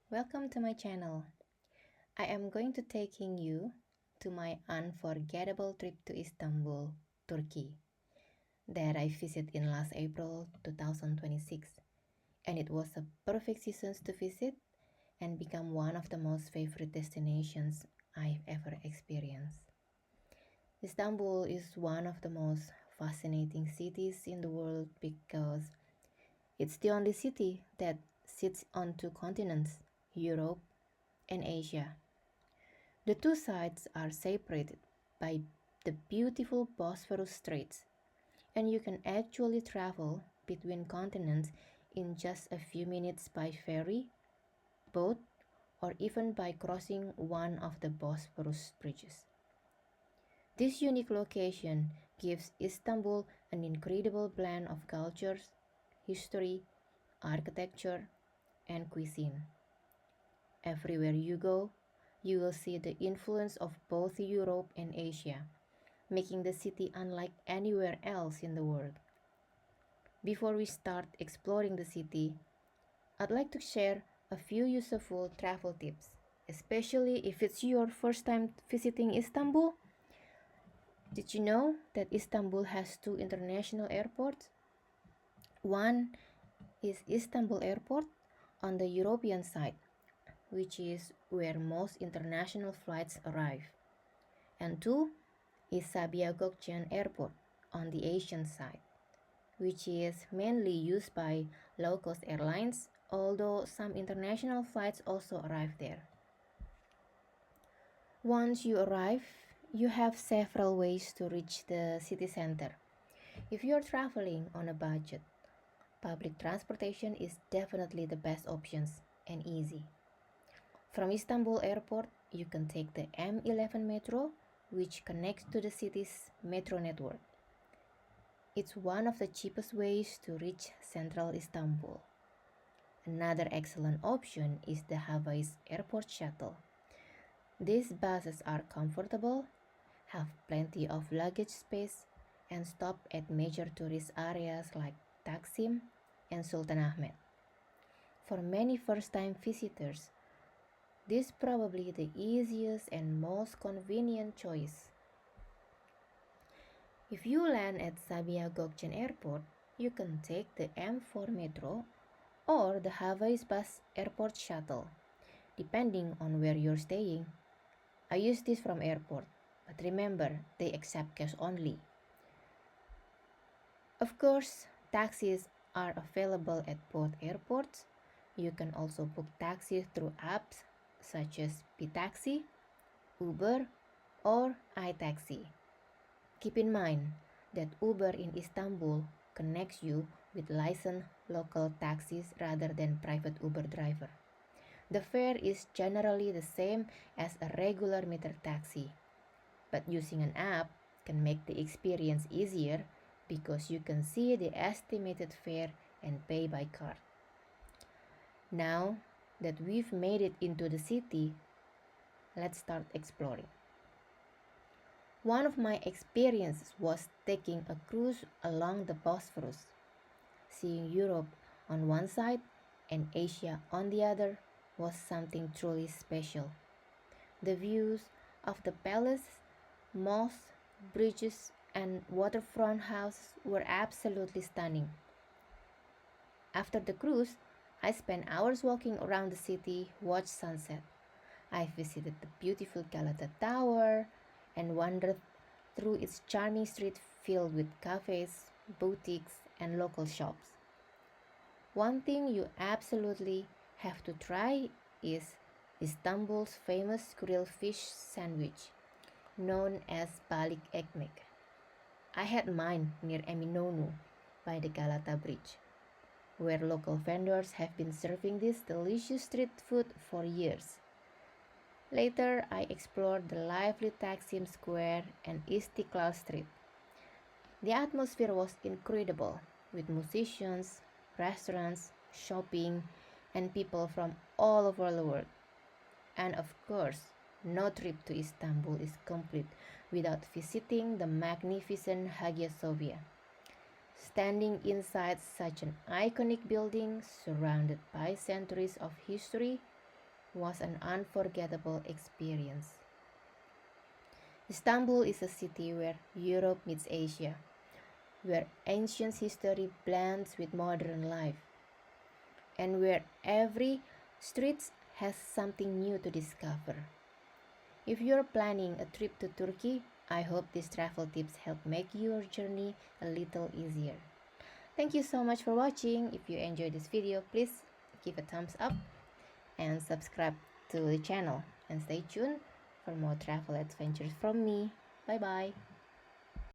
Welcome to my channel. I am going to taking you to my unforgettable trip to Istanbul, Turkey, that I visited in last April 2026, and it was a perfect season to visit and become one of the most favorite destinations I've ever experienced. Istanbul is one of the most fascinating cities in the world because it's the only city that sits on two continents, Europe and Asia. The two sides are separated by the beautiful Bosphorus Straits, and you can actually travel between continents in just a few minutes by ferry, boat, or even by crossing one of the Bosphorus bridges. This unique location gives Istanbul an incredible blend of cultures, history, architecture, and cuisine. Everywhere you go, you will see the influence of both Europe and Asia, making the city unlike anywhere else in the world. Before we start exploring the city, I'd like to share a few useful travel tips, especially if it's your first time visiting Istanbul. Did you know that Istanbul has two international airports? One is Istanbul Airport on the European side, which is where most international flights arrive, and two is Sabiha Gökçen Airport on the Asian side, which is mainly used by low-cost airlines, although some international flights also arrive there. Once you arrive, you have several ways to reach the city center. If you're traveling on a budget, public transportation is definitely the best options and easy. From Istanbul Airport, you can take the M11 metro, which connects to the city's metro network. It's one of the cheapest ways to reach central Istanbul. Another excellent option is the Hawaii's airport shuttle. These buses are comfortable, have plenty of luggage space, and stop at major tourist areas like Taksim and Sultanahmet. For many first-time visitors, this is probably the easiest and most convenient choice. If you land at Sabiha Gökçen Airport, you can take the M4 metro or the Hawaii's bus airport shuttle, depending on where you're staying. I use this from airport, but remember, they accept cash only. Of course, taxis are available at both airports. You can also book taxis through apps such as Taxi, Uber, or iTaxi. Keep in mind that Uber in Istanbul connects you with licensed local taxis rather than private Uber driver. The fare is generally the same as a regular meter taxi, but using an app can make the experience easier because you can see the estimated fare and pay by card. Now that we've made it into the city, let's start exploring. One of my experiences was taking a cruise along the Bosphorus. Seeing Europe on one side and Asia on the other was something truly special. The views of the palace, mosques, bridges, and waterfront houses were absolutely stunning. After the cruise, I spent hours walking around the city, watched sunset. I visited the beautiful Galata Tower and wandered through its charming street filled with cafes, boutiques, and local shops. One thing you absolutely have to try is Istanbul's famous grilled fish sandwich, known as balik ekmek. I had mine near Eminonu by the Galata Bridge, where local vendors have been serving this delicious street food for years. Later, I explored the lively Taksim Square and Istiklal Street. The atmosphere was incredible, with musicians, restaurants, shopping, and people from all over the world. And of course, no trip to Istanbul is complete without visiting the magnificent Hagia Sophia. Standing inside such an iconic building surrounded by centuries of history was an unforgettable experience. Istanbul is a city where Europe meets Asia, where ancient history blends with modern life, and where every street has something new to discover. If you're planning a trip to Turkey, I hope these travel tips help make your journey a little easier. Thank you so much for watching. If you enjoyed this video, please give a thumbs up and subscribe to the channel, and stay tuned for more travel adventures from me. Bye bye.